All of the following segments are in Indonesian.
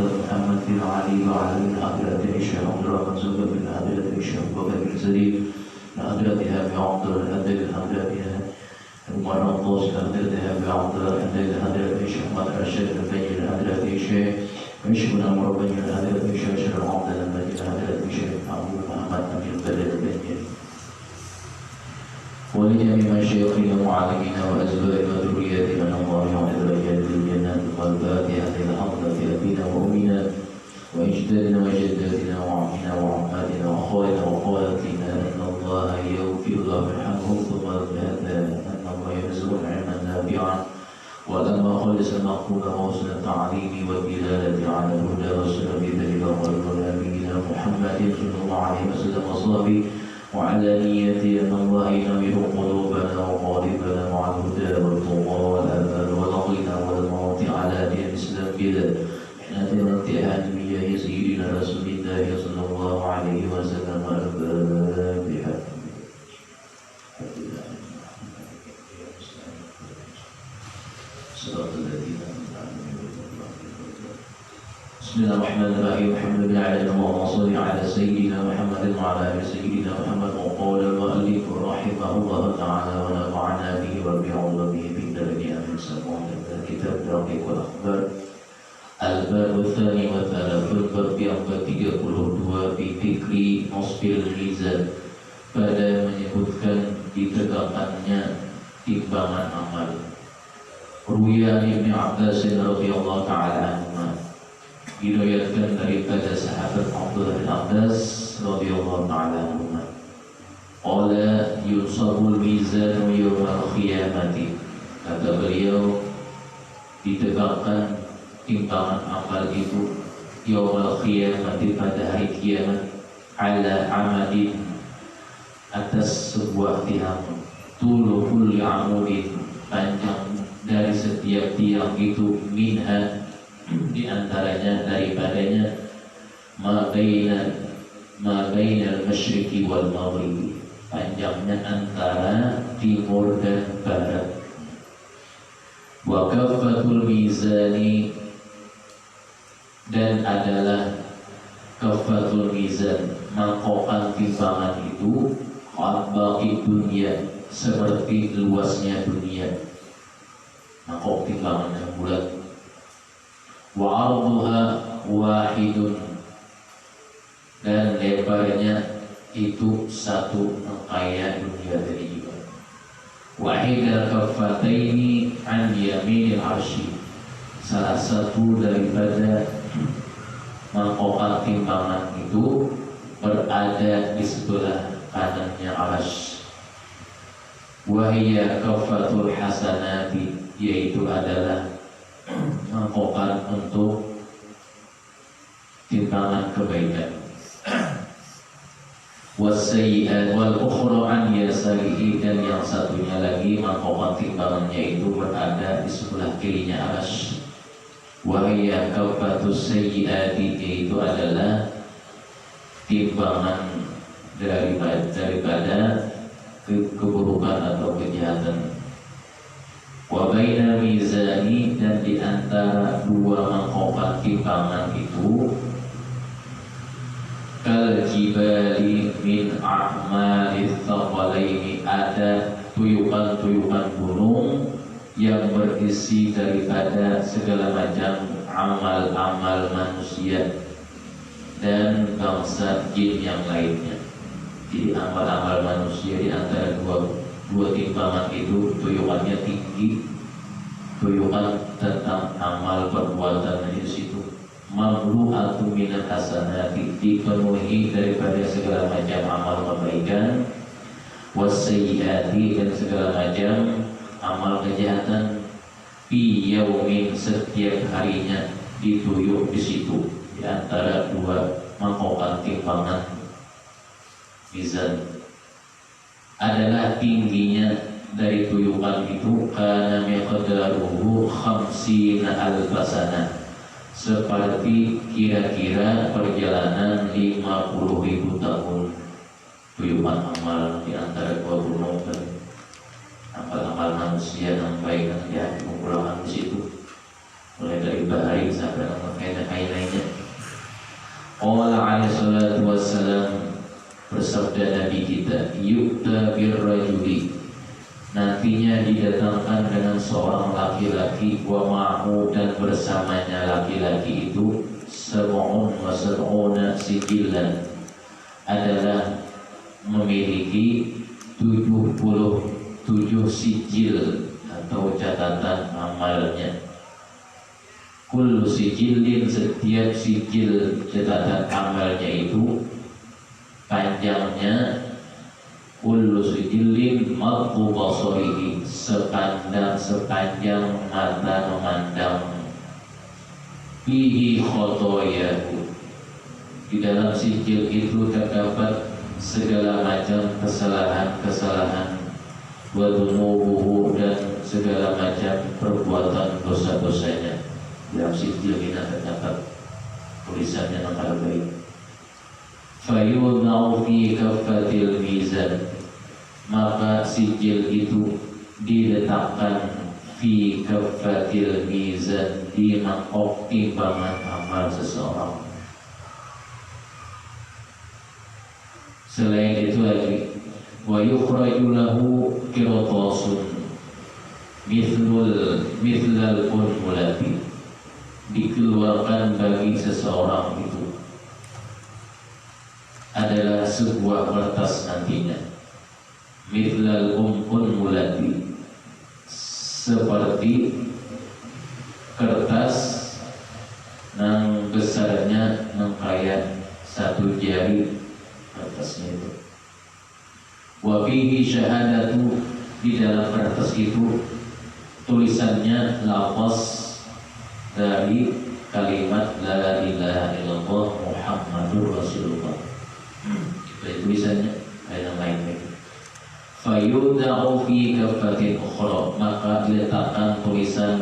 محمد بن علي وعلى من حضرة الشيخ عبد الرحمن زبير بن حضرة الشيخ بكر بن زرير من حضرتها بعبد الحمد حضرتها المرضوس حضرتها بعبد الحمد حضرة الشيخ محمد رشيد البيت حضرة الشيخ ويشكرنا مربي حضرة الشيخ شرف عبد المجيد حضرة الشيخ أبو محمد أمين بدر البيت ولجميع مشايخنا ومعلمينا وأزواجنا وذرياتنا نورنا ودرجات الجنة والفاتحة إلى حضرة أبينا وأمنا وأجدادنا وجداتنا وعمنا وعماتنا وأخواتنا وأخواتنا أن الله يغفر الله ويرحمهم ثم هذا أن الله يرزقنا علما نافعا ولما خلص المقبول وحسن التعليم والدلالة على الهدى والسنة بذلك خير نبينا محمد صلى الله عليه وسلم وصحبه وعلى نية أن الله ينور قلوبنا وقالبنا مع الهدى والتقى والآمال والعقيدة والموت على دين الإسلام بلا حين انتهاء بجاه سيدنا رسول الله صلى الله عليه وسلم الفاتحة. بسم الله الرحمن الرحيم الحمد لله على اللهم صل على سيدنا محمد وعلى ال سيدنا محمد وقال المؤلف رحمه الله تعالى ونفعنا به وبعوض به في الدارين من سموع كتاب دقيق الاخبار الباب الثاني والثلاثون bab yang ke-32 fi fikri nasbil mizan pada menyebutkan ditegakkannya timbangan amal. Ruya Ibnu Abbas radhiyallahu ta'ala anhu diriwayatkan daripada sahabat Abdullah bin Abbas radhiyallahu ta'ala anhu qala yusabul mizan yawmal qiyamati, kata beliau ditegakkan timbangan amal itu yawmal qiyamati pada hari kiamat ala amadin atas sebuah tiang tulu kulli amudin panjang dari setiap tiang itu minha di antaranya daripadanya ma baina al-masyriqi wal maghrib, panjangnya antara timur dan barat. Wa kaffatul mizani, dan adalah kaffatul mizan mangkokan timbangan itu baqi dunia, seperti luasnya dunia, mangkok timbangan yang bulat. Wa arduha wahidun, dan lebarnya itu satu kayak dunia tadi juga. Wahidal kaffataini an yaminil arsy, salah satu daripada mangkokan timbangan itu berada di sebelah kanannya arsy. Wahiyya kaffatul hasanati, yaitu adalah mangkokan untuk timbangan kebaikan. Wasayyi'at wal ukhra an yasarihi, dan yang satunya lagi mangkokan timbangannya itu berada di sebelah kirinya arsy. Wa hiya kaffatus sayyi'ati, yaitu adalah timbangan daripada keburukan atau kejahatan. Wa baina mizani, dan di antara dua mangkokan timbangan itu kal jibali min a'malith thaqalaini, ada tuyukan-tuyukan gunung yang berisi daripada segala macam amal-amal manusia dan bangsa jin yang lainnya. Jadi amal-amal manusia di antara dua timbangan itu tuyukannya tinggi, tuyukan tentang amal perbuatan di situ. Mamlu'atu minal hasanati, dipenuhi daripada segala macam amal kebaikan. Wasayyiati, dan segala macam amal kejahatan. Fi yaumin, setiap harinya dituyuk di situ, di antara dua mangkokan timbangan mizan. Adalah tingginya dari tuyukan itu kana miqdaruhu khamsina alfasana, seperti kira-kira perjalanan 50.000 tahun. Tuyukan amal di antara dua gunung dan amal-amal manusia yang baik dan jahat dikumpulkan di situ. mulai dari bahari sampai kain lainnya. Allah alaihi salatu wassalam bersabda Nabi kita, yukta birrajuli, nantinya didatangkan dengan seorang laki-laki, wa ma'hu, dan bersamanya laki-laki itu sab'un wa sab'una sijillan, adalah memiliki 77 sijil atau catatan amalnya. Kullu sijilin, setiap sijil catatan amalnya itu panjangnya kullu sijilin madhu basarihi, sepanjang mata memandang. Fihi khotoyahu, di dalam sijil itu terdapat segala macam kesalahan-kesalahan, wa dunubuhu, dan segala macam perbuatan dosa-dosanya. Dalam sijil ini terdapat tulisannya dengan baik. Fayudna'u fi kaffatil mizan, maka sijil itu diletakkan fi kaffatil mizan, di mangkok timbangan amal seseorang. Selain itu lagi, wa yukhraju lahu qirtasun mithlal unmulati, dikeluarkan bagi seseorang itu adalah sebuah kertas nantinya, mithlal unmulati, seperti kertas yang besarnya kayak satu jari kertasnya itu. Wa fihi syahadatu, di dalam kertas itu tulisannya lafaz dari kalimat la ilaha illallah Muhammadur Rasulullah. Dari tulisannya ada yang lain lagi. Fayuda'u fi kaffatin ukhra, maka diletakkan tulisan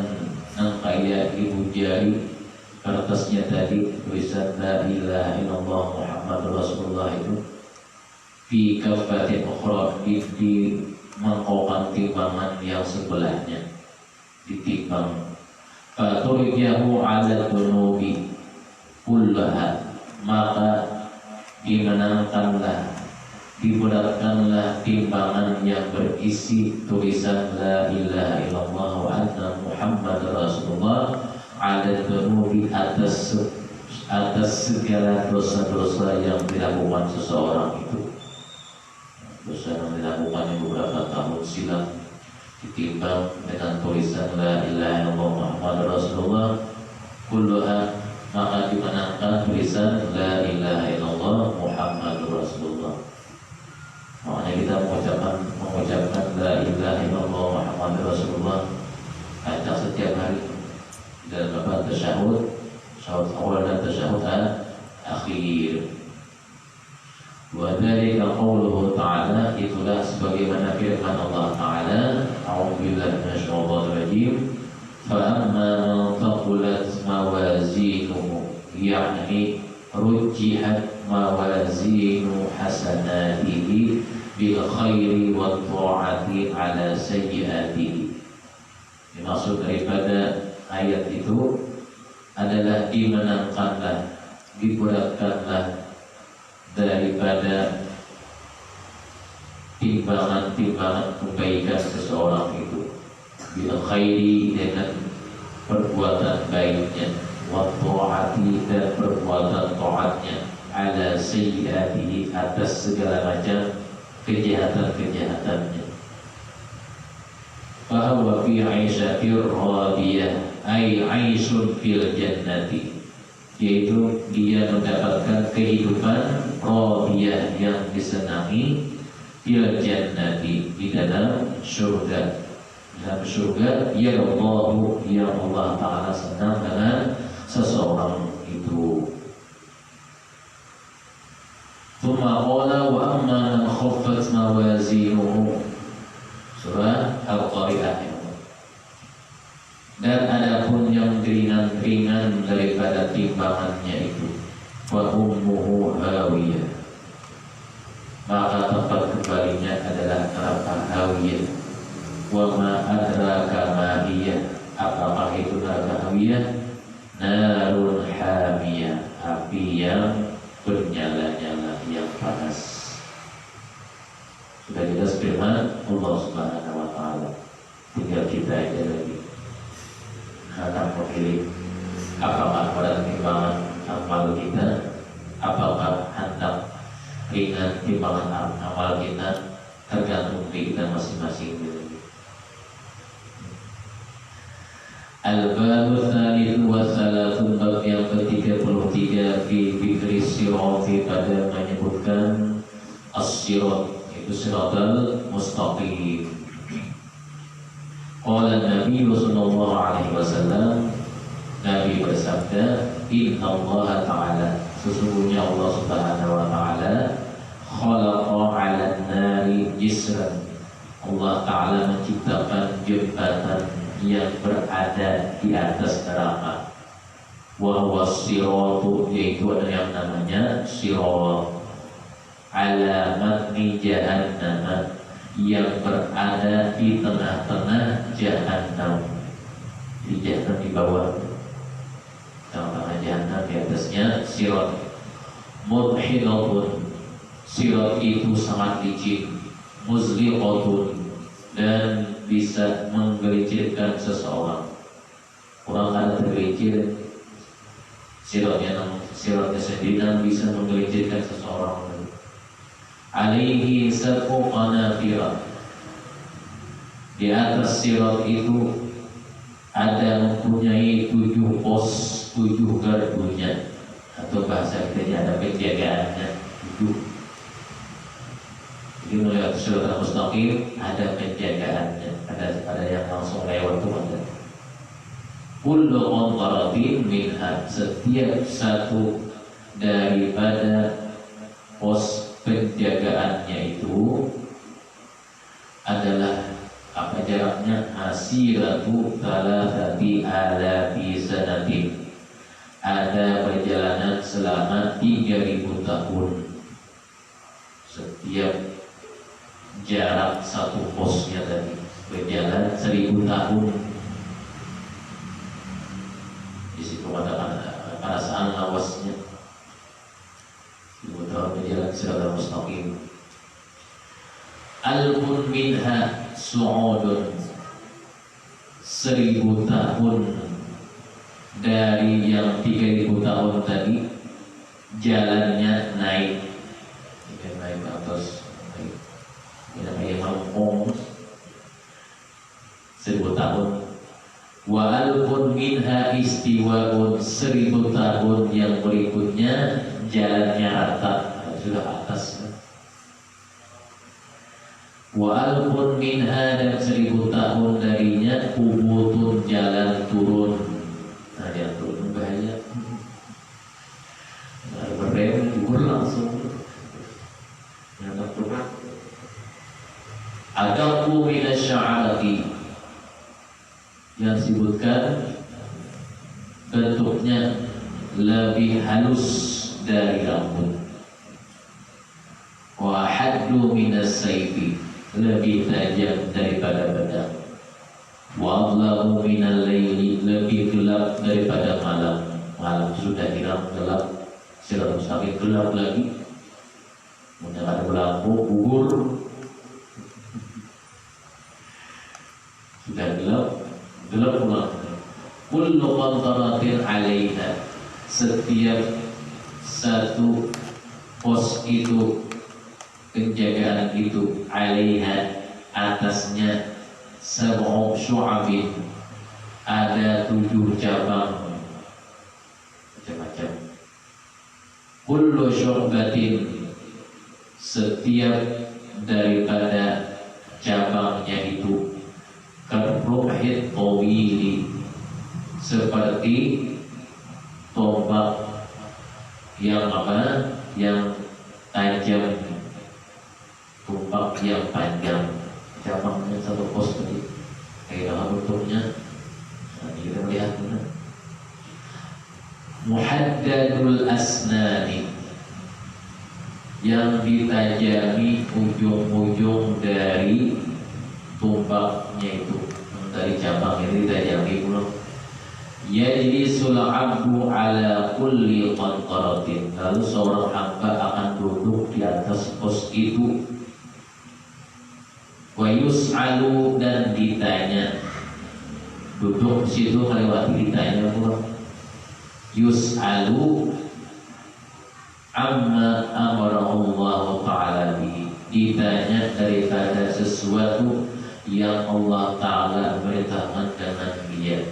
yang kayak ibu jari kertasnya tadi, tulisan la ilaha illallah Muhammadur Rasulullah itu, fi kaffatin ukhra, di mangkokan timbangan yang sebelahnya, ditimbang. Faturjahu ala dunubi kullaha, maka diberatkanlah timbangan yang berisi tulisan la ilaha illallah wa anna Muhammad Rasulullah ala dunubi, atas segala dosa-dosa yang dilakukan seseorang itu. Dosa yang dilakukan beberapa tahun silam ditimbang dengan tulisan la ilaha illallah Muhammad Rasulullah kulluha, maka dimenangkan tulisan la ilaha illallah Muhammad Rasulullah. Makanya kita mengucapkan la ilaha illallah Muhammad Rasulullah ajak setiap hari dalam bab tasyahud, syahud awal dan tasyahud akhir. Wa dzalika qauluhu ta'ala, itulah sebagaimana firman Allah Ta'ala, a'udzubillahi minasyaitonir rajim, fa amma man thaqulat mawazinuhu, yakni rujjihat mawazinu hasanatihi bil khairi wa ta'ati ala sayyiatihi. Dimaksud daripada ayat itu adalah dimenangkanlah, diberatkanlah daripada timbangan-timbangan kebaikan seseorang itu bil khairi, dengan perbuatan baiknya, wa ta'ati, dan perbuatan taatnya, ala sayyiatihi, atas segala macam kejahatan-kejahatannya. Fahuwa fi 'aishatir radiyah, ay 'aishun fil jannati, yaitu dia mendapatkan kehidupan radiyah yang disenangi, fil jannati, di dalam surga. Dalam surga, ya Allah, ya Allah Ta'ala senang dengan seseorang itu. Thumma qala wa amma man khaffat mawazinuhu, surah Al-Qari'ah. Dan adapun yang ringan-ringan daripada timbangannya itu, wa ummuhu hawiyah, maka tempat kembalinya adalah neraka hawiyah. Wa ma adraka ma hiya, apakah itu neraka hawiyah? dia narun hamiyah, api yang bernyala-nyala, yang panas. Sudah jelas firman Allah Subhanahu wa taala. Tinggal kita aja lagi akan memilih apakah pada timbangan amal kita, apakah hendak ringan timbangan amal kita, tergantung diri kita masing-masing. Al-Babu Tsalits wa Salatsun, bab yang ke-33 fi dzikri sirati, pada menyebutkan as-sirat, itu siratal mustaqim. Qala Nabi sallallahu alaihi wasallam, Nabi bersabda, Inna Allah Ta'ala, sesungguhnya Allah Subhanahu wa Ta'ala, khalaqa 'alan nari jisran, Allah Ta'ala menciptakan jembatan yang berada di atas neraka. Wa huwa siratu, yaitu ada yang namanya sirat, ala matni jahannam, yang berada di tengah-tengah jahannam. Di jahannam di bawah, tengah-tengah jahannam, di atasnya sirat. Mudhilatun, sirat itu sangat licin. Muzliqatun, dan bisa menggelincirkan seseorang. Orang ada tergelincir, siratnya sendiri dan bisa menggelincirkan seseorang. Alaihi sab'u qanafira, di atas sirat itu ada mempunyai 7 pos, 7 gardunya, atau bahasa kita ada penjagaannya 7. Jadi melihat sirat mustaqim ada penjagaannya, ada yang langsung lewat itu ada. Kullu qantaratin minha, setiap satu daripada pos penjagaannya itu adalah apa jaraknya? Asiratu thalathati alafi sanatin, ada perjalanan selama 3000 tahun. Setiap jarak satu posnya tadi berjalan 1000 tahun. Di situ ada perasaan lawasnya. 1000 tahun berjalan secara mustaqim. Alfun minha su'udun, 1000 tahun dari yang 3000 tahun tadi jalannya naik ke atas. Tidak kayak melengkung 1000 tahun. Wa alfun minha istiwaun, 1000 tahun yang berikutnya jalannya rata, sudah atas. Wa alfun minha, dan 1000 tahun darinya hubutun, jalan turun. Nah, jalan turun bahaya. Nah, berrem gugur langsung. Yang turun adaku minasya'arati, yang disebutkan bentuknya lebih halus dari rambut. Wa haddu minas sayfi, lebih tajam daripada pedang. Wa adlahu minal laili, lebih gelap daripada malam. Malam sudah hilang gelap, sirat mustaqim gelap lagi. Kemudian ada lampu gugur, sudah gelap pulang. Kullu qantaratin 'alaiha, setiap satu pos itu, penjagaan itu, 'alaiha, atasnya, sab'u syu'abin, ada 7 cabang, macam-macam. Kullu syu'batin, setiap daripada cabangnya itu, karruhit tawili, seperti tombak yang apa? Yang tajam, tombak yang panjang. Cabangnya satu pos tadi, kayak dalam bentuknya. Nah, kita melihat benar. Muhaddadul asnani, yang ditajami ujung-ujung dari tombaknya itu, dari cabang ini ditajami pulang. Yajlisul abdu ala kulli qantaratin. Lalu seorang hamba akan duduk di atas pos itu. Wa yus'alu, dan ditanya. Duduk di situ melewati ditanya pula. Yus'alu amma amara Allah Ta'ala bihi. Ditanya daripada sesuatu yang Allah Ta'ala beritahukan dengan dia.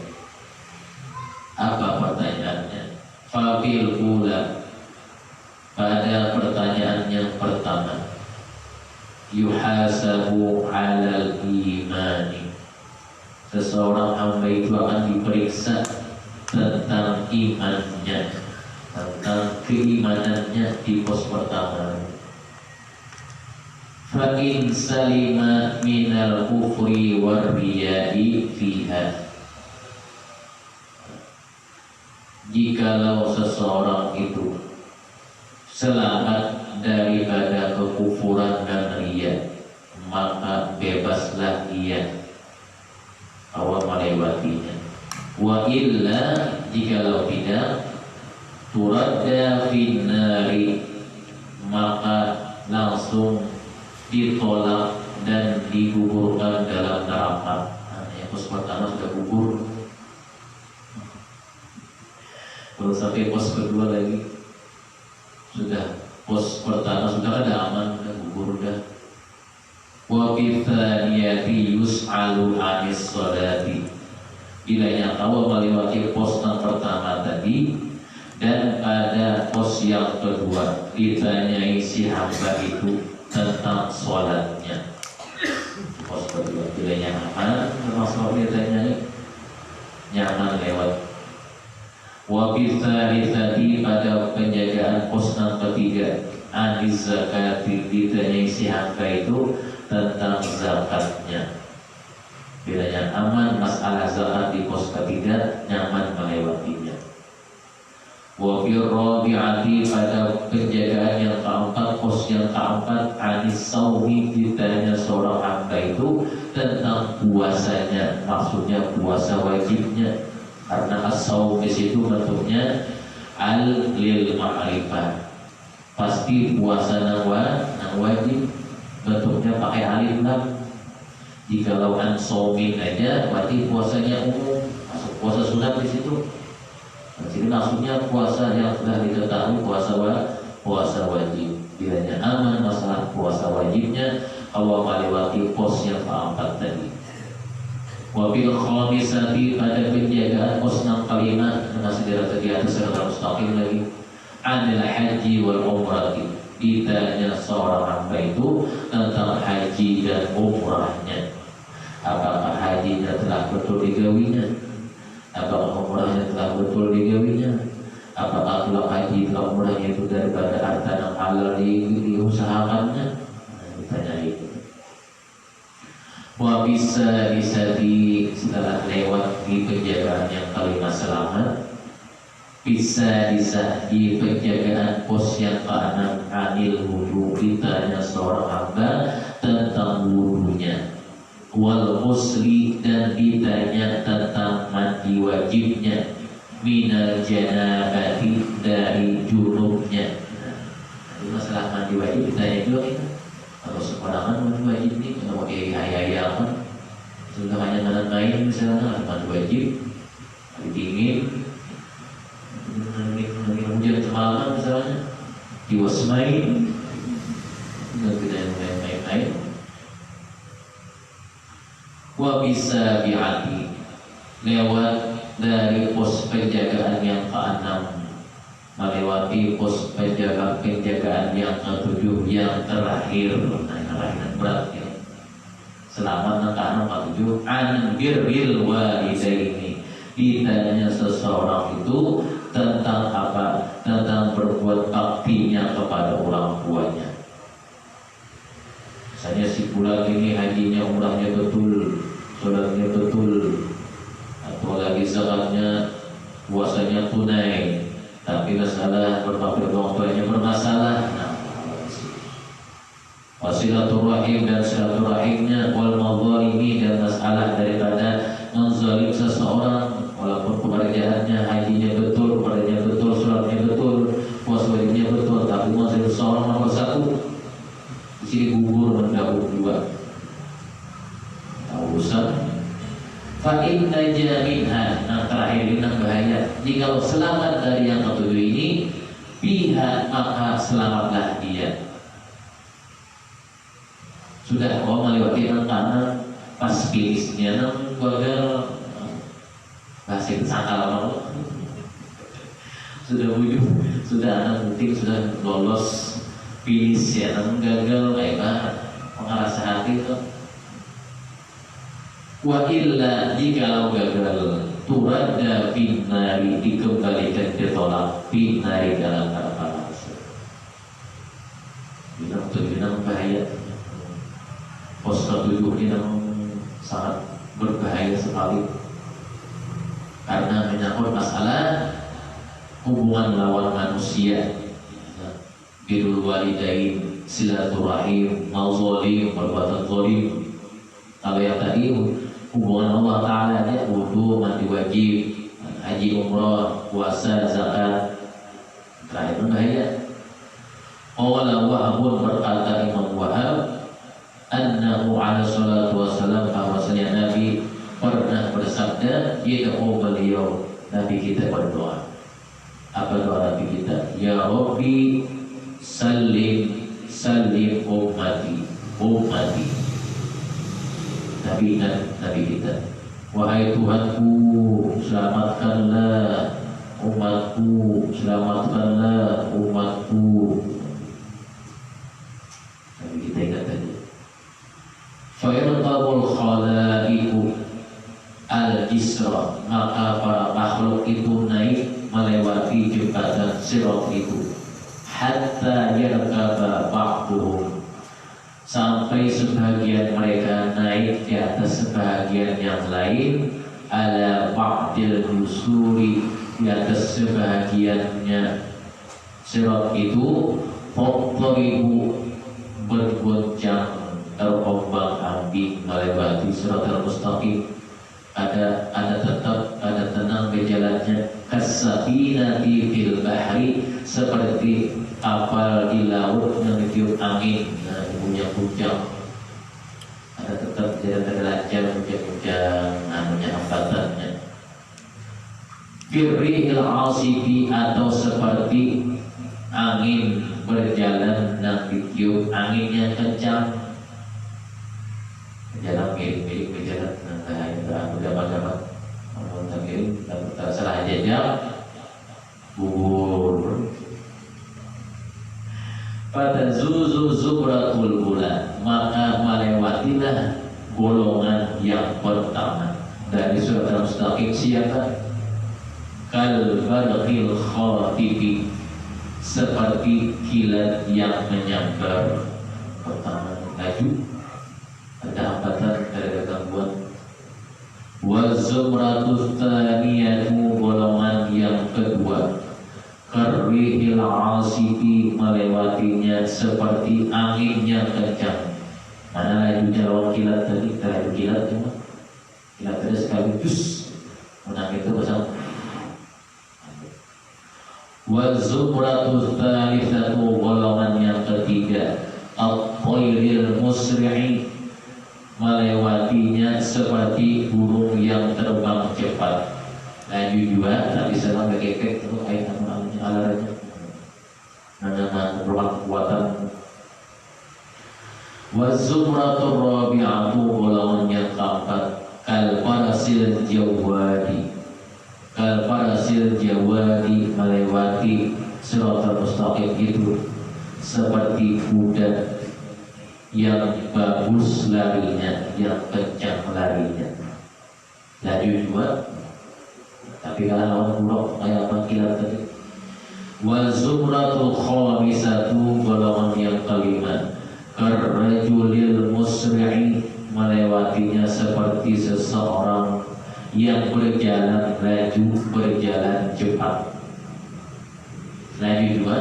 Apa pertanyaannya? Fafil ula, pada pertanyaan yang pertama, yuhasabu alal imani. Seseorang hamba itu akan diperiksa tentang imannya, tentang keimanannya di pos pertama. Fa in salima minal kufri war riya'i fiha. Jikalau seseorang itu selamat daripada kekufuran dan riya, maka bebaslah ia awal melewatinya. Wa illa, jikalau tidak, turadda finnari, maka langsung ditolak dan digugurkan dalam neraka. Yang pos pertama sudah gugur, kalau sampai pos kedua lagi sudah, pos pertama sudah ada aman, sudah gugur dah. Wa bithaniyati yus'alu anis sholati. Bila yang tahu melewati pos yang pertama tadi, dan pada pos yang kedua ditanyai si hamba itu tentang sholatnya. Pos kedua bila yang aman, termasuk ditanyai nyaman lewat. Wa bithalitsati, pada penjagaan pos yang ketiga, anis zakati, ditanyai si hamba itu tentang zakatnya. Bila yang aman masalah zakat di pos ketiga, nyaman melewatinya. Wa birrabi'ati, pada penjagaan yang keempat, pos yang keempat, anis saumi, ditanya seorang hamba itu tentang puasanya, maksudnya puasa wajibnya. Karena as-saum di situ bentuknya al-lil ma'rifah, pasti puasa nang wajib, bentuknya pakai alif lam. Jikalau an saumin aja, berarti puasanya umum, masuk puasa sunat di situ. Jadi maksudnya puasa yang sudah diketahui puasa wajib. Bilanya aman masalah puasa wajibnya, kalau melewati pos yang keempat tadi. Wabil khamisati, pada penjagaan pos yang kelima, masih di atas secara mustaqim lagi, anil haji wal umrati, ditanya seorang hamba itu tentang haji dan umrahnya. Apakah hajinya telah betul digawinya? Apakah umrahnya telah betul digawinya? Apakah tulang haji dan umrahnya itu daripada harta yang halal diusahakannya? Ditanya itu. Wa bisa setelah lewat di penjagaan yang kelima selamat, bisa di penjagaan pos yang keenam, anil wudu, ditanya seorang hamba tentang wudunya. Wal ghusli, dan ditanya tentang mandi wajibnya. Minal janabati, dari junubnya. Nah, masalah mandi wajib ditanya juga kita. Kalau sekolah mandi wajib nih, kalau mau ayah-ayahan sudah hanya main misalnya, mandi wajib, hari dingin, hujan semalam misalnya, diwasmain, tidak main-main. Wa bisa bi'ati, lewat dari pos penjagaan yang keenam, melewati pos penjagaan yang ketujuh, yang terakhir. Nah, berat ya. Selamat karena ketujuh, an birril walidaini, ditanya seseorang itu tentang apa? Tentang berbuat baktinya kepada orang tuanya. Misalnya si bulan ini hajinya umrahnya betul, sholatnya betul, atau lagi zakatnya, puasanya tunai, tapi masalah berbakti orang tuanya bermasalah. Nah, wasilaturrahim, dan silaturahimnya, wal madzalimi, dan masalah daripada menzalim seseorang, walaupun walaupun pekerjaannya, hajinya betul, pekerjaannya betul, sholatnya betul, puasa wajibnya betul, tapi masih seorang nomor satu di sini gugur mendahulu juga. Tak usah. Fa inna jaminha, yang terakhir ini yang bahaya. Jika selamat dari yang ketujuh ini, pihak maka selamatlah dia. Sudah kau melewati karena pas finisnya nang gagal masih sangkal sudah wujud, sudah anak penting sudah lolos finish ya, nang gagal kayak pengarasa hati itu. Wa illa jikalau gagal turadda finnari, dikembalikan ditolak finnari dalam neraka. Binang bahaya. Pos ketujuh ini sangat berbahaya sekali karena menyangkut masalah hubungan lawan manusia, birrul walidain, silaturahim, mauzolim, perbuatan zalim. Kalau yang tadi hubungan Allah Ta'ala, ya wudu, mandi wajib, haji umrah, puasa, zakat. Terakhir bahaya. Qala Wahbun, berkata Imam Wahab, annahu ala salatu wassalam, bahwasanya Nabi pernah bersabda, yad'u beliau, Nabi kita berdoa. Apa doa Nabi kita? Ya Rabbi salim salim ummati. Nabi ingat Nabi kita, wahai Tuhanku, selamatkanlah umatku, selamatkanlah umatku. Nabi kita ingat tadi. Fayartabul khalaiqu al-jisra, maka para makhluk itu naik melewati jembatan sirat itu, hatta yarkaba ba'duhum, sampai sebagian mereka naik di atas sebagian yang lain, ala ba'dil nusuri, di atas sebagiannya sirat itu, fattaribu, bergoncang, terombang-ambing melewati siratal mustaqim. Ada tetap, ada tenang di jalannya. Kasafinati fil bahri, seperti kapal di laut yang ditiup angin, punya puncak. Ada tetap jalan terlancar, puncak-puncak, namanya hambatannya. Firrihil asifi, atau seperti angin berjalan dan ditiup anginnya kencang. Jalan miring-miring berjalan, dapat orang miring, dapat salah jejak, gugur. Pada zuzu zubratul ula, maka melewatilah golongan yang pertama dari surat Al-Mustaqim. Siapa? Kal barqil khatibi, seperti kilat yang menyambar. Pertama laju, ada hambatan, ada gangguan. Wa zumratus tsaniyatu, golongan yang kedua, karrihil asifi, melewatinya seperti angin yang kencang. Mana lajunya lawan kilat tadi? Laju kilat cuma kilat tadi sekali dus menang itu pasang. Wa zumratus tsalitsatu, golongan yang ketiga, at-thayril musri'i, melewatinya seperti burung yang terbang cepat. Laju juga, tapi selang kekek itu air namanya alaranya. Nama berulang kekuatan. Wa zumratur rabi'atu, golongan yang keempat, kal farasil jawadi. Kal farasil jawadi, melewati siratal mustaqim itu seperti kuda yang bagus larinya, yang kencang larinya. Laju juga, tapi kalau lawan bulog kayak apa kilat tadi. Wa zumratul khamisatu, golongan yang kelima, karrajulil musri'i, melewatinya seperti seseorang yang berjalan laju, berjalan cepat. Laju juga.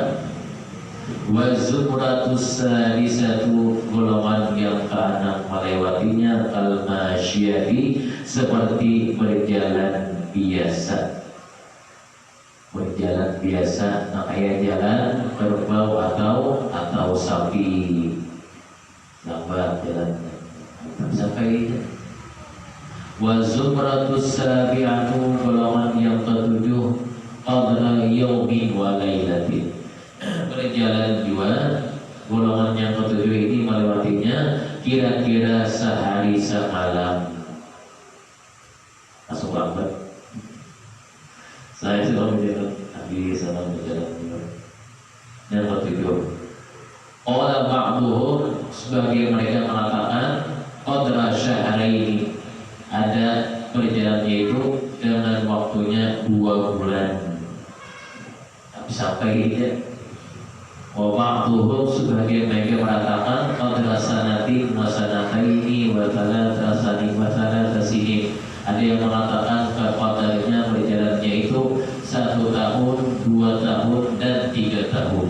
Wa zumratus sadisatu, golongan yang keenam, melewatinya kal masyiyati, seperti berjalan biasa. Berjalan biasa, nah kayak jalan kerbau atau sapi, lambat jalannya sampai. Wa zumratus sabi'atu, golongan yang ketujuh, qadra yaumin wa lailatin, berjalan juga. Golongan yang ketujuh ini melewatinya kira-kira sehari semalam. Masuk lambat. Saya sudah berjalan habis sama berjalan juga. Yang ketujuh, qala ba'duhum, sebagai mereka mengatakan qadra syahraini, ada perjalanannya itu dengan waktunya 2 bulan. Tapi sampai ini. Wa ba'duhum, sebagai mereka mengatakan qadra sanati wa sanataini wa thalatha sinin. Ada yang mengatakan qadarnya perjalanannya itu 1 tahun, 2 tahun, dan 3 tahun.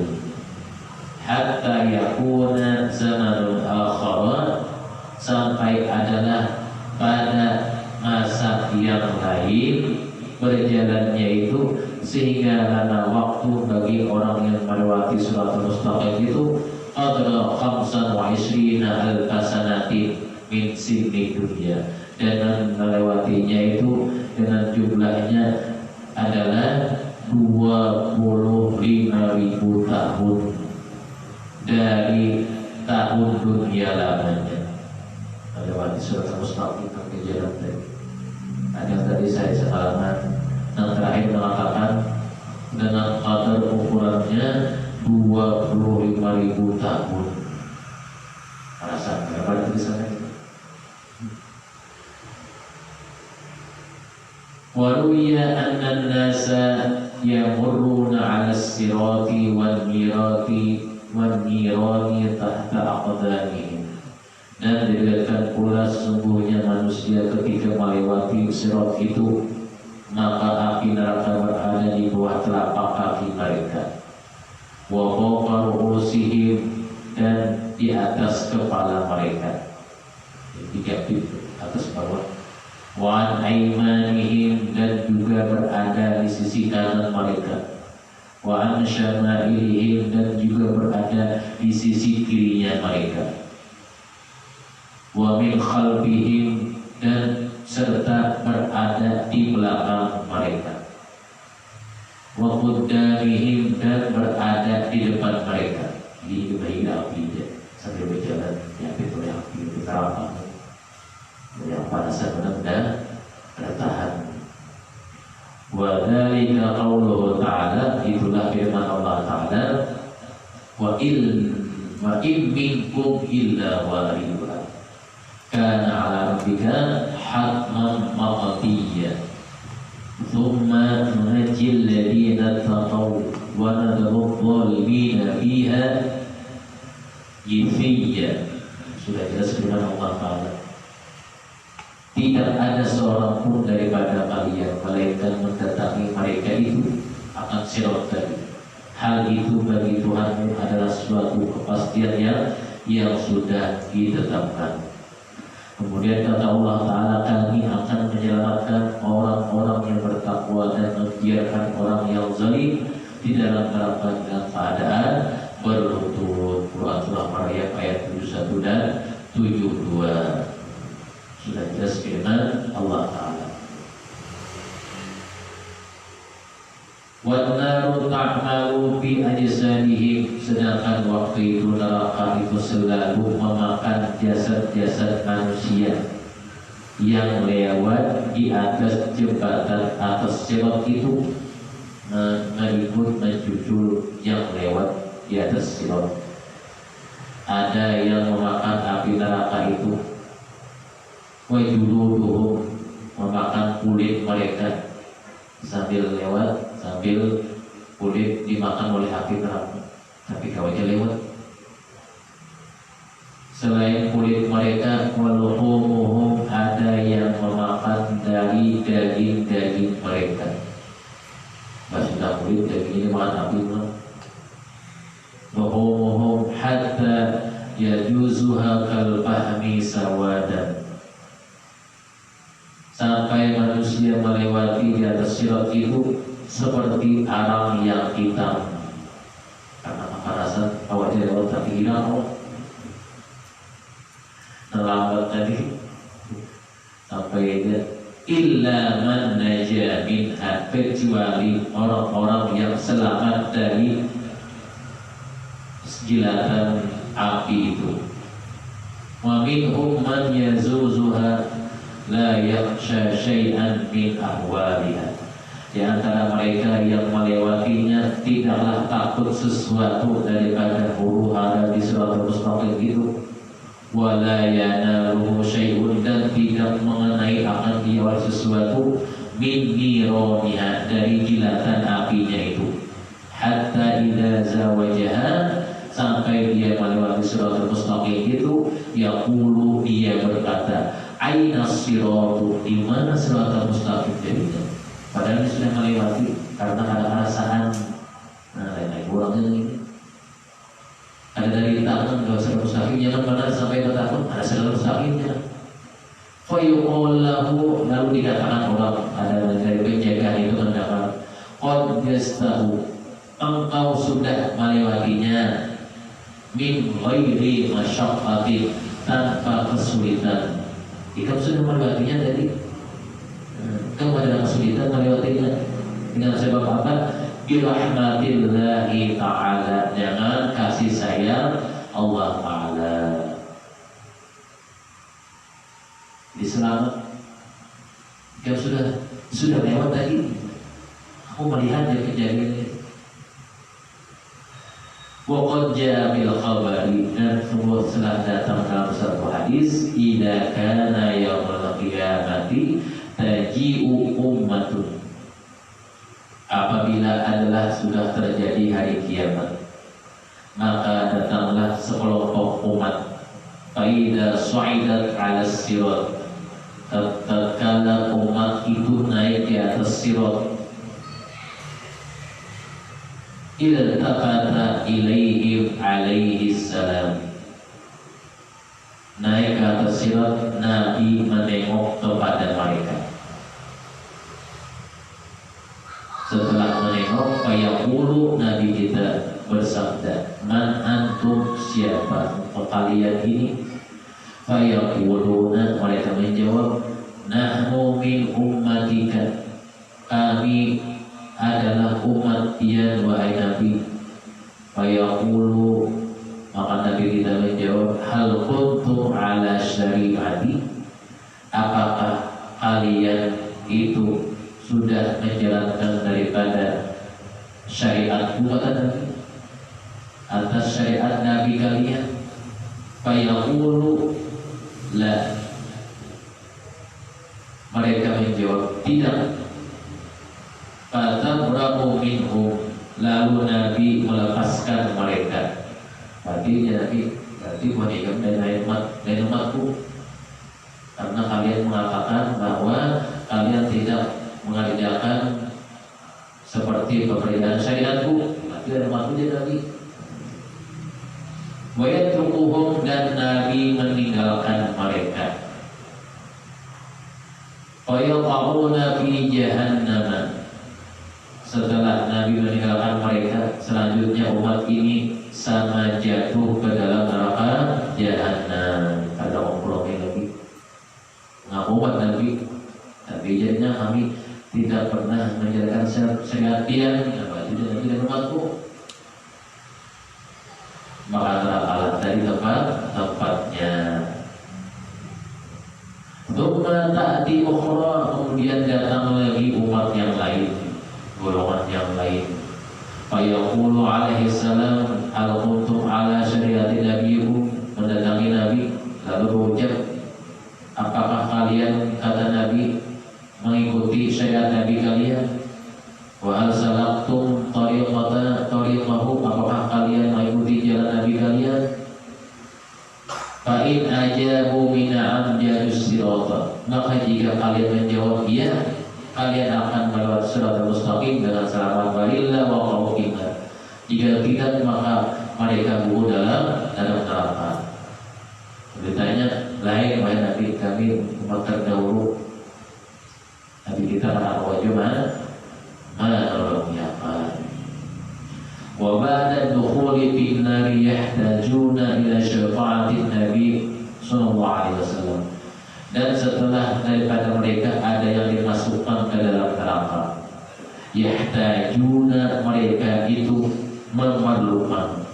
Hatta yakuna zamanul akhar, sampai adalah pada masa yang lain berjalannya itu, sehingga karena waktu bagi orang yang melewati siratal mustaqim itu qadra 25 alfasanatin min sinni dunya, dengan melewatinya itu dengan jumlahnya adalah 25.000 tahun dari tahun dunia lamanya. Melewati siratal mustaqim ke jalan tadi. Ada yang tadi saya semalaman, yang terakhir mengatakan dengan qadar ukurannya 25.000 tahun. Rasa berapa di sana? Waruya anna nasa yamurruna 'ala as-sirati wan nirani tahta aqdamihim. Dan diriwayatkan pula sesungguhnya manusia ketika melewati sirat itu, maka api neraka berada di bawah telapak kaki mereka. Wa fawqa ru'usihim, dan di atas kepala mereka. Tiga pintu, atas bawah. Wa an aymanihim, dan juga berada di sisi kanan mereka. Wa an syama'ilihim, dan juga berada di sisi kirinya mereka. Wa min khalfihim, dan serta berada di belakang mereka. Wa quddamihim, dan berada di depan mereka. Di bagian api sambil berjalan diapit oleh api neraka. Yang panasan benar-benar bertahan. Wa dzalika qauluhu ta'ala, itulah firman Allah Ta'ala, wa in minkum illa waridha kana 'ala rabbika hatman maqdiyya thumma nunajjil ladina taqaw wa nadharu adh-dhalimina fiha jithiyya. Sudah jelas firman Allah Ta'ala. Tidak ada seorang pun daripada kalian melainkan mendatangi mereka itu akan sirat tadi. Hal itu bagi Tuhanmu adalah suatu kepastian yang sudah ditetapkan. Kemudian kata Allah Ta'ala, kami akan menyelamatkan orang-orang yang bertakwa dan membiarkan orang yang zalim di dalam neraka dengan keadaan berlutut. Quran Surah Maryam ayat 71 dan 72. Sudah jelas firman Allah Ta'ala. Wan naru ta'malu bi ajsadihim, sedangkan waktu itu neraka itu selalu memakan jasad-jasad manusia yang lewat di atas jembatan atas sirat itu, mengikut mencucul yang lewat di atas sirat. Ada yang memakan api neraka itu, wa juluduhum, memakan kulit mereka sambil lewat, sambil kulit dimakan oleh api neraka, tapi kawannya lewat. Selain kulit mereka, waluhumuhum, ada yang memakan dari daging-daging mereka. Maksudnya kulit, daging ini makan api neraka. Waluhumuhum hatta yajuzuha kalfahmi sawadan, sampai manusia melewati di hilang terlambat tadi sampai dia illa man naja minha, kecuali orang-orang yang selamat dari jilatan api itu. Wa minhum man yazuzuha la yakhsha syai'an min ahwaliha. Di antara mereka yang melewatinya tidaklah takut sesuatu daripada huru-hara di siratal mustaqim itu. Wala yanaluhu syai'un, dan tidak mengenai akan dia sesuatu min nironiha, dari jilatan apinya itu. Hatta idza zawajaha, sampai dia melewati siratal mustaqim itu, yaqulu, dia berkata, aina siratu, di mana siratal mustaqim jadinya. Padahal dia sudah melewati karena ada perasaan lain-lain kurangnya ini. Ada dari tangan ke siratal mustaqim, jangan pernah sampai ke tangan ada siratal mustaqimnya. Fayuqallahu, lalu dikatakan orang ada dari penjaga itu mendapat, qad yastahu, engkau sudah melewatinya, min ghairi masyaqqatin, tanpa kesulitan. Engkau sudah melewatinya tadi. Engkau ada kesulitan melewatinya dengan sebab apa? Birahmatillahi ta'ala, dengan kasih sayang Allah Ta'ala. Diselamat. Engkau sudah lewat tadi. Aku melihat dia kejadian ini. Waqad jaa bil khabari, dan semua telah datang dalam satu hadis, idza kana yaumul qiyamati taji'u ummatun, apabila adalah sudah terjadi hari kiamat, maka datanglah sekelompok umat, faida su'idat 'ala sirat, tatkala umat itu naik di atas sirat, iltafata ilaihim alaihi salam, naik ke atas sirat, Nabi menengok kepada mereka. Setelah menengok, fayaqulu, Nabi kita bersabda, man antum, siapa kalian ini? Fayaquluna, mereka menjawab, nahnu min ummatika, kami adalah umat dia, wahai Nabi. Fayaqulu, maka Nabi kita menjawab, hal kuntum ala syari'ati, apakah kalian itu sudah menjalankan daripada syariatku, kata Nabi, atas syariat Nabi kalian? Fayaqulu la, mereka menjawab tidak. Fatabra'u minhum, lalu Nabi melepaskan mereka. Berarti meninggalkan dari umatku, karena kalian mengatakan bahwa kalian tidak mengerjakan seperti perbedaan syariatku, berarti dari umatku dia Nabi. Wa yatrukuhum, dan Nabi meninggalkan mereka. Wa yaqa'una fi jahannam, setelah Nabi meninggalkan mereka, selanjutnya umat ini sama jatuh ke dalam neraka jahanam. Ada kompromi lagi. Ngaku umat Nabi, tapi jadinya kami tidak pernah menjalankan syariat dia, berarti Nabi dan umatku. Maka neraka dari tempatnya. Tsumma ta'ti ukhra, kemudian datang lagi umat yang lain, golongan yang lain. Fayaqulu alaihi salam, hal kuntum ala syariati nabiyikum, mendatangi Nabi lalu berucap, apakah kalian, kata Nabi, mengikuti syariat Nabi kalian? Wa hal salaktum tariqahu, apakah kalian mengikuti jalan Nabi kalian? Fa in ajabu mina'am jadus sirata, maka jika kalian menjawab iya, kalian akan melewati siratal mustaqim dengan selamat. Walillah wa qawqimah, jika tidak, maka mereka gugur dalam neraka. Beritanya lain, wahai Nabi kami umat terdahulu, Nabi kita anak wajib mana nolong yakan. Wa ba'da dukhuli fin nari yahtajuna ila syafa'atin Nabi sallallahu alaihi wasallam. Dan setelah daripada mereka ada yang dimasukkan ke dalam neraka, yahtajuna, mereka itu memerlukan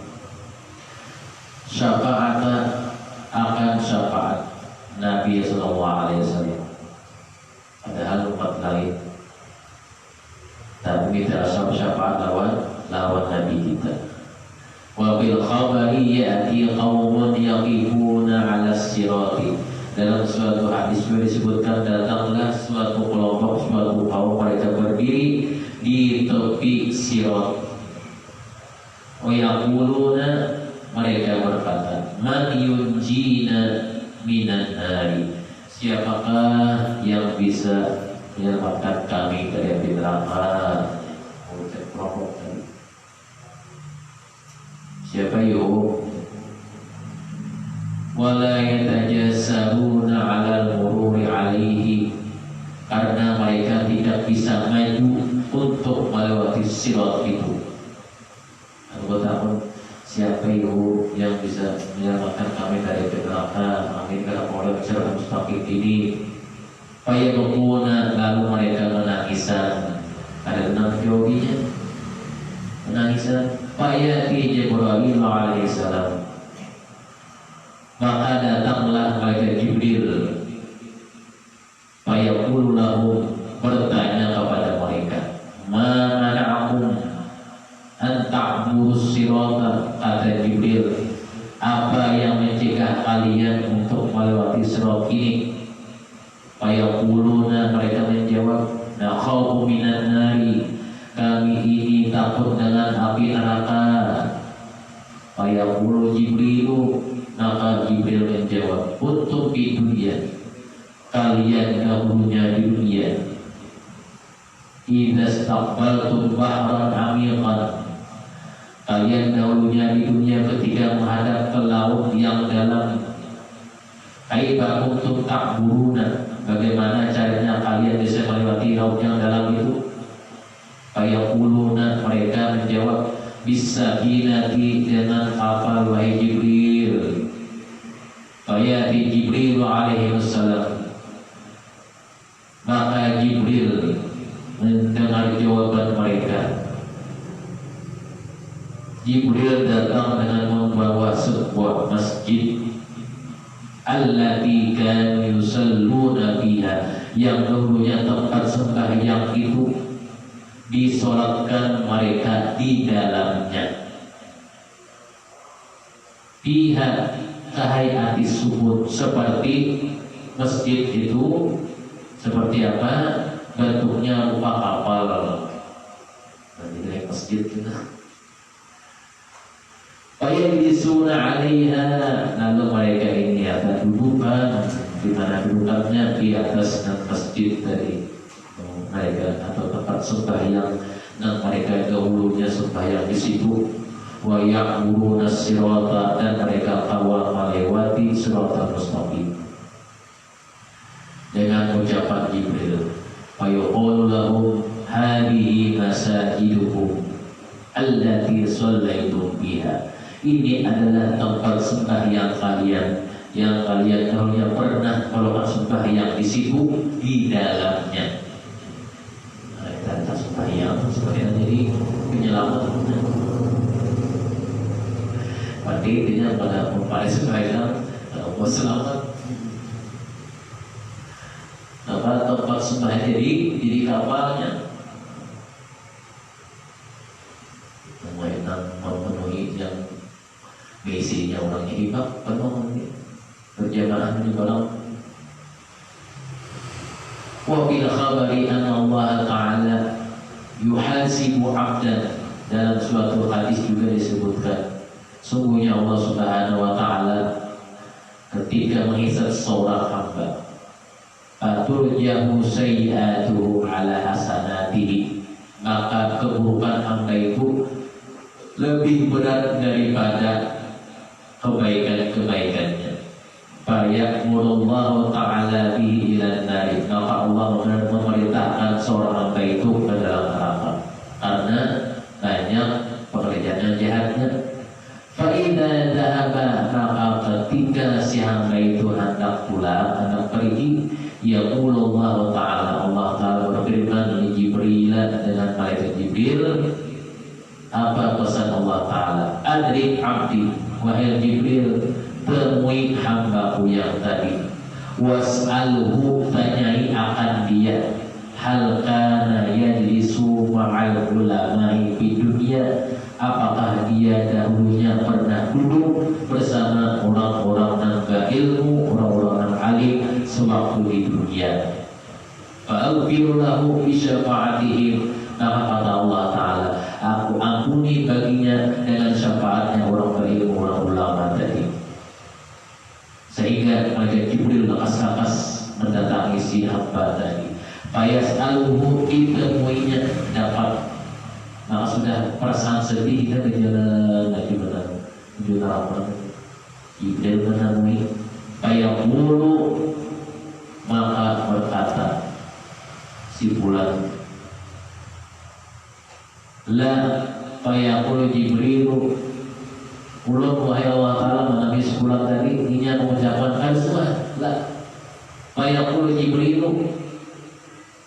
syafaat akan syafaat Nabi sallallahu alaihi wasallam. Padahal umat lain tapi kita syafaat lawan Nabi kita. Wa bil khabari ya'ti qaumun yaqifuna 'ala sirati. Dalam suatu hadis disebutkan datanglah suatu kelompok, suatu kaum, mereka berdiri di tepi sirat. Wa yaquluna, mereka berkata, man yunjina minan nari, siapakah yang bisa menyelamatkan kami dari api neraka? Siapa yuk? Wala yatajasaruna 'alal mururi 'alaihi, karena mereka tidak bisa maju untuk melewati sirat itu. Anggota siapa yuk yang bisa menyelamatkan kami dari api neraka? Amin karena Allah bicara mustaqim ini. Fayabquna, lalu mereka menangisan. Ada enam jawabinya. Menangisan. Fayati Jibril alaihissalam, maka datanglah malaikat Jibril. Fayaqulu lahum, bertanya kepada mereka, ma mana'akum an ta'buru sirata, kata Jibril, apa yang mencegah kalian untuk melewati sirat ini? Fayaquluna, mereka menjawab, nakhafu minan nari, kami ini takut dengan api neraka. Fayaqulu Jibrilu, maka Jibril menjawab, kuntum fi dunya, kalian dahulunya di dunia, idza istaqbaltum bahran amiqan, kalian dahulunya di dunia ketika menghadap ke laut yang dalam. Kaifa kuntum ta'buruna, bagaimana caranya kalian bisa melewati laut yang dalam itu? Fayaquluna, mereka menjawab, bisafinati, dengan kapal wahai Jibril. Fayati Jibril alaihi wassalam, maka Jibril mendengar jawaban mereka. Jibril datang dengan membawa sebuah masjid, allati kanu yusalluna fiha, yang dulunya tempat sembahyang itu disolatkan mereka di dalamnya. Fiha kahayati subut, seperti masjid itu seperti apa? Bentuknya rupa kapal. Nanti dari masjid kita. Fayajlisuna 'alaiha, lalu mereka ini akan dudukan, di mana dudukannya di atas masjid tadi mereka, atau tempat sembahyang, dan mereka dahulunya sembahyang di situ. Wa ya'muruna sirata, dan mereka kawal melewati siratal mustaqim. Dengan ucapan Jibril, fayaqulu lahum hadhihi masajidukum allati shallaitum biha, ini adalah tempat sembahyang kalian yang kalian dahulunya pernah melakukan sembahyang di situ, di dalamnya. Mereka sembahyang sebagai jadi penyelamat. Berarti intinya pada memulai sembahyang mau selamat. Tempat sembahyang jadi kapalnya. Memenuhi yang misinya orang hibah penuh berjamaah di dalam. Wa bil khabari anna Allah Ta'ala yuhasibu 'abdan, dalam suatu hadis juga disebutkan, sungguhnya Allah Subhanahu wa Ta'ala ketika menghisab seorang hamba, faturjahu sayyi'atuhu 'ala hasanatihi, maka keburukan hamba itu lebih berat daripada kebaikan-kebaikannya. Fayaqulullahu ta'ala bihi ilan nari, maka Allah memerintahkan seorang hamba itu ke dalam neraka karena banyak pekerjaan jahatnya. Fa'idha dhahaba, maka ketika si hamba itu hendak pulang, hendak pergi, yaqulullahu ta'ala, Allah ta'ala berfirman li Jibril dengan malaikat Jibril. Apa pesan Allah ta'ala? Adrik abdi, wahai Jibril, temui hambaku yang tadi, was'alhu, tanyai akan dia, hal kana yajlisu ma'al ulama'i di dunia, apakah dia dahulunya pernah duduk bersama orang-orang yang berilmu, orang-orang yang alim sewaktu di dunia. Fa'aghfir lahu bi syafa'atihim, maka kata Allah Ta'ala, aku ampuni baginya dengan syafaatnya orang berilmu, orang ulama tadi. Sehingga malaikat Jibril lekas-lekas mendatangi si hamba tadi. Fayas'aluhu, ditemuinya, dapat. Maka sudah perasaan sedih, kita berjalan lagi menuju neraka. Jibril menemui, fayaqulu, maka berkata si fulan, la, fayaqulu Jibril, ulun wahai Allah Ta'ala menemui si fulan tadi, ingin mengucapkan kalsumah, la, fayaqulu Jibril,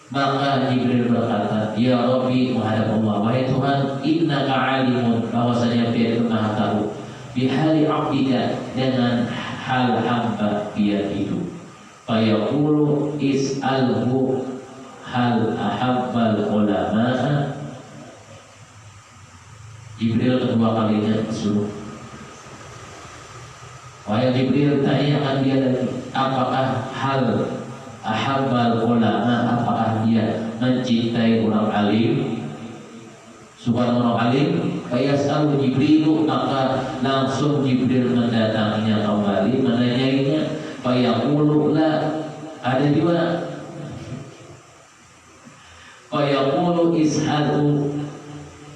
maka Jibril berkata, ya Rabbi, menghadap Allah, wahai Tuhan, innaka alimun, bahwasanya dia itu maha tahu, bihali abdika, dengan hal hamba dia itu. Fayaqulu is'alhu hal ahabbal ulama'a. Jibril kedua kalinya disuruh, wahai Jibril, tanyakan dia lagi, apakah hal ahabbal ulama, apakah dia mencintai orang alim, suka orang alim. Fayas'alu Jibril, maka langsung Jibril mendatanginya kembali, menanyainya. Fayaqulu la, ada juga. Fayaqulu is'alu,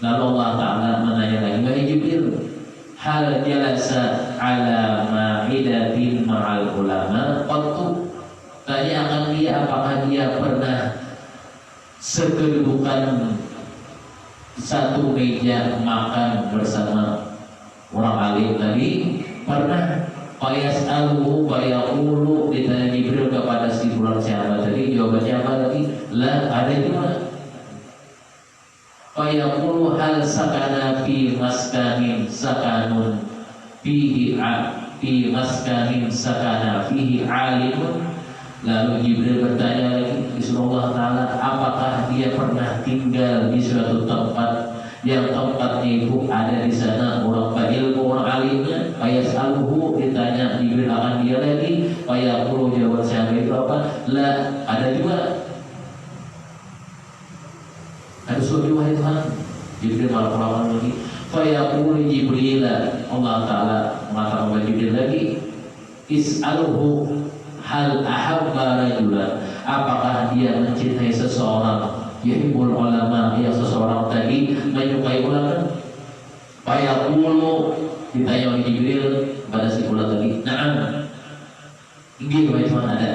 lalu Allah Ta'ala menanya lagi, wahai Jibril, hal jalasa ala ma'idatin ma'al ulama qattu, tanya akan dia apakah dia pernah sekedudukan satu meja makan bersama orang alim tadi. Pernah. Fayas'aluhu fayaqulu, ditanya Jibril kepada si fulan siapa tadi, jawabannya apa lagi? La, ada juga. Fayaqulu hal sakana fi maskanin sakanun fihi fi maskanin sakana fihi alimun. Lalu Jibril bertanya lagi, disuruh Allah Ta'ala, apakah dia pernah tinggal di suatu tempat yang tempatnya itu ada di sana orang berilmu, orang alimnya. Fayas'aluhu, ditanya Jibril akan dia lagi. Fayaqulu, jawab siapa itu apa? La, ada juga. Ada suatu wahai Tuhan. Jibril malah pulang lagi. Fayaqulu Jibril, Allah Ta'ala mengatakan kepada Jibril lagi, is'aluhu hal ahabba rajulan, apakah dia mencintai seseorang, yuhibbul ulama, yang seseorang tadi menyukai ulama. Fayaqulu, ditanya oleh Jibril pada si ulama tadi, na'am, ini wahai Tuhan, ada.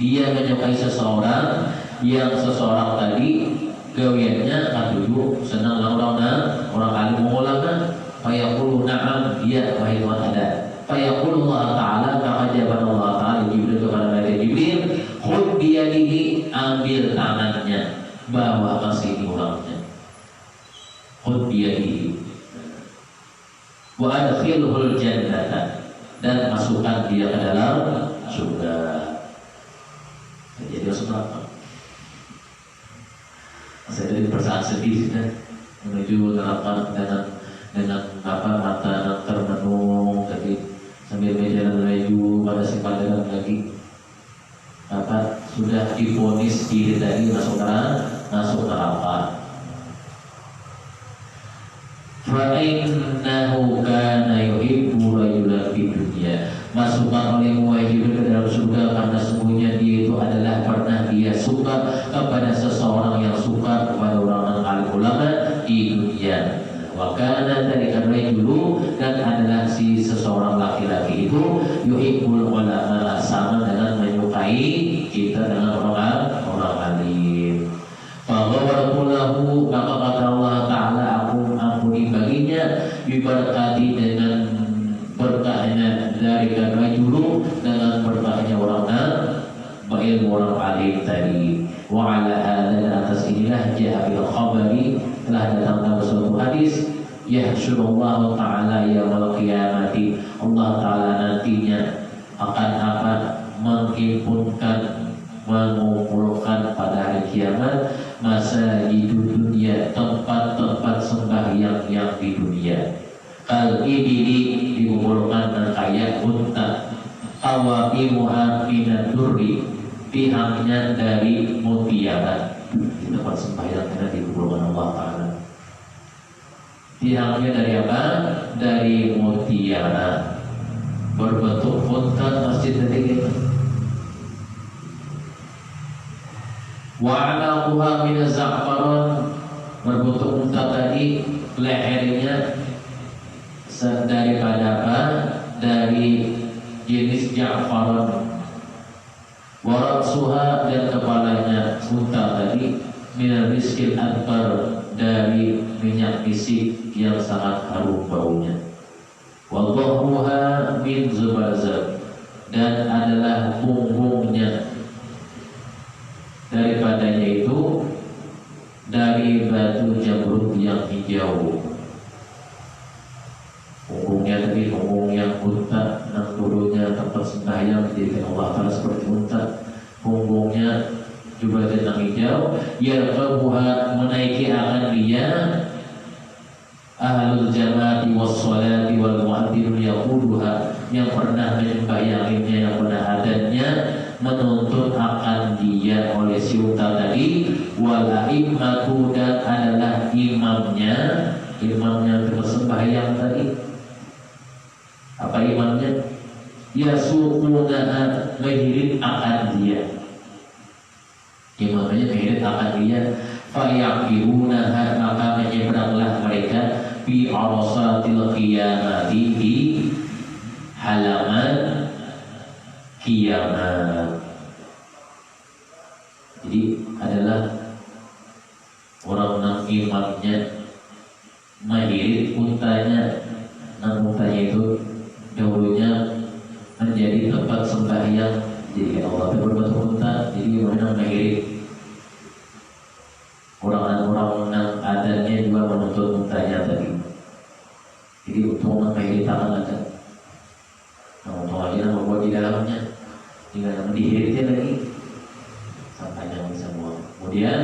Dia menyukai seseorang yang seseorang tadi gawiannya katuju senang orang alim ulama. Fayaqulu na'am, iya wahai Tuhan, ada. Fayaqulu Allah Ta'ala, maka jawaban Allah Ta'ala Jibril kepada malaikat Jibril, khud biyadihi, ambil tangannya, bawa ke sini orangnya. Khud biyadihi wa adkhilhul jannata, dan masukkan dia ke dalam surga. Jadi surga. Saya dari perasaan sedih sudah menuju neraka dengan apa, mata yang termenung tadi sambil berjalan menuju pada si pandangan lagi, apa, sudah divonis diri tadi masuk neraka. Fa'innahu kana yuhibbu rajulan fid dunya, masukkan oleh Jibril ke dalam surga karena sesungguhnya dia itu adalah pernah dia suka kepada seseorang yang suka kepada orang alim ulama di dunia. Wakana dari karena dulu, dan adalah si seseorang laki-laki itu yuhibbul ulama, sama dengan menyukai kita dengan orang alim. Faghafartu lahu, maka kata Allah Ta'ala, aku ampuni bagi diberkati dengan berkahnya dari rajulu, dengan berkahnya orang berilmu, orang alim tadi. Wa ala hadza, atas inilah jaa bil khabari, telah datang dalam suatu hadis, yahsyurullahu ta'ala yaumil qiyamati, Allah ta'ala nantinya akan menghimpunkan, mengumpulkan pada hari kiamat masa di dunia, tempat-tempat sembahyang yang di dunia. Kal ibili, dikumpulkan dengan kayak unta, awabimuha minad durri, pihaknya dari mutiara. Di tempat sembahyang karena dikumpulkan Allah Ta'ala, pihaknya dari apa? Dari mutiara, berbentuk unta, masjid tadi gitu. Wa anaquha min za'faran, berbentuk unta tadi, lehernya daripada apa? Dari jenis ja'faran. Wa ra'suha, dan kepalanya unta tadi, min rizqil akbar, dari minyak misik yang sangat harum baunya. Wa dhahruha min zubazab, dan adalah punggungnya daripadanya itu dari batu jamrud yang hijau. Punggungnya tadi punggung yang unta, dan turunnya tempat sembahyang dijadikan Allah Ta'ala seperti unta. Punggungnya juga tentang hijau. Yarqabuha, menaiki akan dia ahlul jamaati was salati wal mu'adzinu yaquluha, yang pernah menyembahyanginya, yang pernah adanya, menuntut akan dia oleh si unta tadi. Wal a'immatu, dan adalah imamnya untuk sembahyang tadi. Apa imamnya? Yasuqunaha, mengiring akan dia. Imamnya mengiring akan dia. Fayaqirunaha, maka menyeberanglah mereka fi arasatil qiyamati, di halaman kiamat. Jadi adalah orang imamnya mengiring untanya, untanya itu dahulunya menjadi tempat sembahyang, jadi Allah berbentuk unta, jadi orang mengiring. Orang-orang yang adanya juga menuntut untanya tadi. Jadi untuk mengiring tangan aja, untuk aja membuat di dalamnya, tinggal mendihiritnya lagi sampai yang semua. Kemudian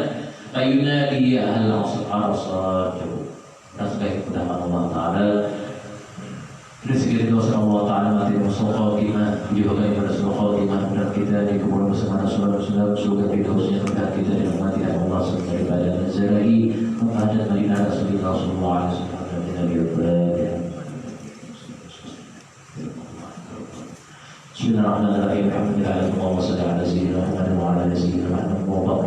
ayuna di ahal arsal jauh. Sebagai kedatangan Allah Ta'ala, rezeki dosa Allah Ta'ala, mati musuh khatimah, juga kepada sunnah khatimah, mudah kita di kubur bersama Rasulullah, surga bidosnya, mudah kita di rumah tidak Allah SWT daripada nazarahi, muhammad Madinah Rasulullah SAW, dan kita diubat. Bismillahirrahmanirrahim. Alhamdulillah, Allahumma salli ala sayyidina Muhammad wa ala ali sayyidina Muhammad wa